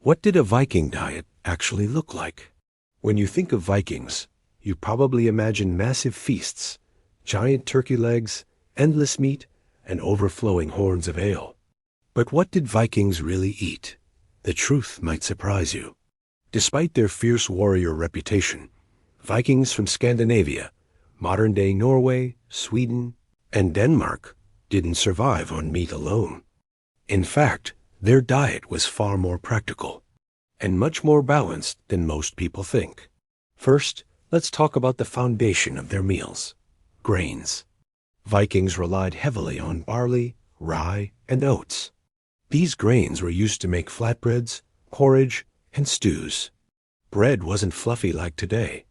What did a Viking diet actually look like? When you think of Vikings, you probably imagine massive feasts, giant turkey legs, endless meat, and overflowing horns of ale. But what did Vikings really eat? The truth might surprise you. Despite their fierce warrior reputation, Vikings from Scandinavia, modern-day Norway, Sweden, and Denmark didn't survive on meat alone. In fact, their diet was far more practical and much more balanced than most people think. First, let's talk about the foundation of their meals: grains. Vikings relied heavily on barley, rye, and oats. These grains were used to make flatbreads, porridge, and stews. Bread wasn't fluffy like today.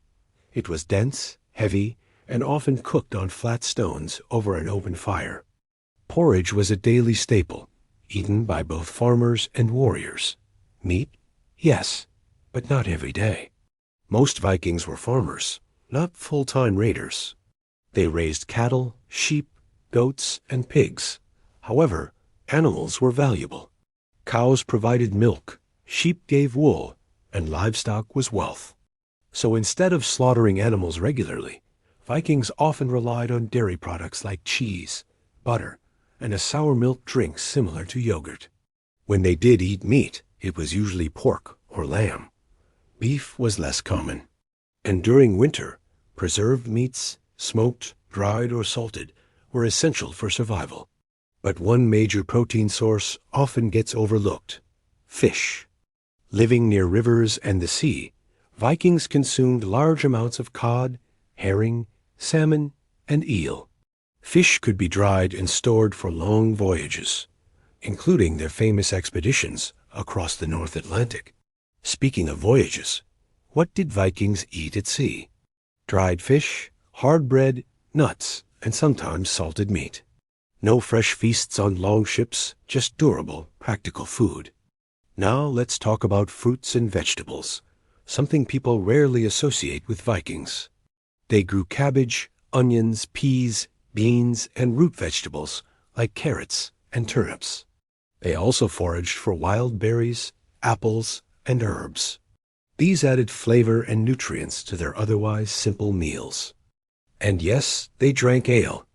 It was dense, heavy, and often cooked on flat stones over an open fire. Porridge was a daily staple, eaten by both farmers and warriors. Meat? Yes, but not every day. Most Vikings were farmers, not full-time raiders. They raised cattle, sheep, goats, and pigs. However, animals were valuable. Cows provided milk, sheep gave wool, and livestock was wealth. So instead of slaughtering animals regularly, Vikings often relied on dairy products like cheese, butter, and a sour milk drink similar to yogurt. When they did eat meat, it was usually pork or lamb. Beef was less common. And during winter, preserved meats, smoked, dried, or salted, were essential for survival. But one major protein source often gets overlooked: fish. Living near rivers and the sea, Vikings consumed large amounts of cod, herring, salmon, and eel. Fish could be dried and stored for long voyages, including their famous expeditions across the North Atlantic. Speaking of voyages, what did Vikings eat at sea? Dried fish, hard bread, nuts, and sometimes salted meat. No fresh feasts on long ships, just durable, practical food. Now let's talk about fruits and vegetables, something people rarely associate with Vikings. They grew cabbage, onions, peas, beans, and root vegetables like carrots and turnips. They also foraged for wild berries, apples, and herbs. These added flavor and nutrients to their otherwise simple meals. And yes, they drank ale.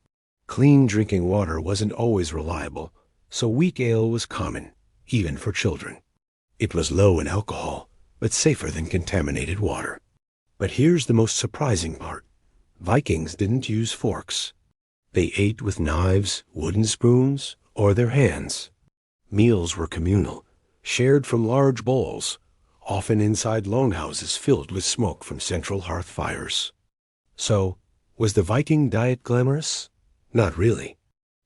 Clean drinking water wasn't always reliable, so weak ale was common, even for children. It was low in alcohol, but safer than contaminated water. But here's the most surprising part. Vikings didn't use forks. They ate with knives, wooden spoons, or their hands. Meals were communal, shared from large bowls, often inside longhouses filled with smoke from central hearth fires. So, was the Viking diet glamorous? Not really.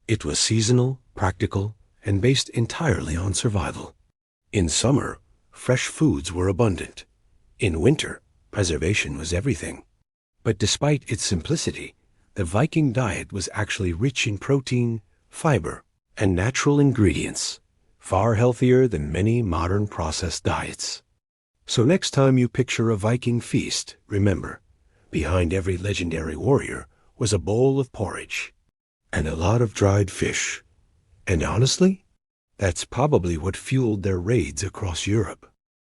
It was seasonal, practical, and based entirely on survival. In summer, fresh foods were abundant. In winter, preservation was everything. But despite its simplicity, the Viking diet was actually rich in protein, fiber, and natural ingredients, far healthier than many modern processed diets. So next time you picture a Viking feast, remember, behind every legendary warrior was a bowl of porridge and a lot of dried fish. And honestly, that's probably what fueled their raids across Europe.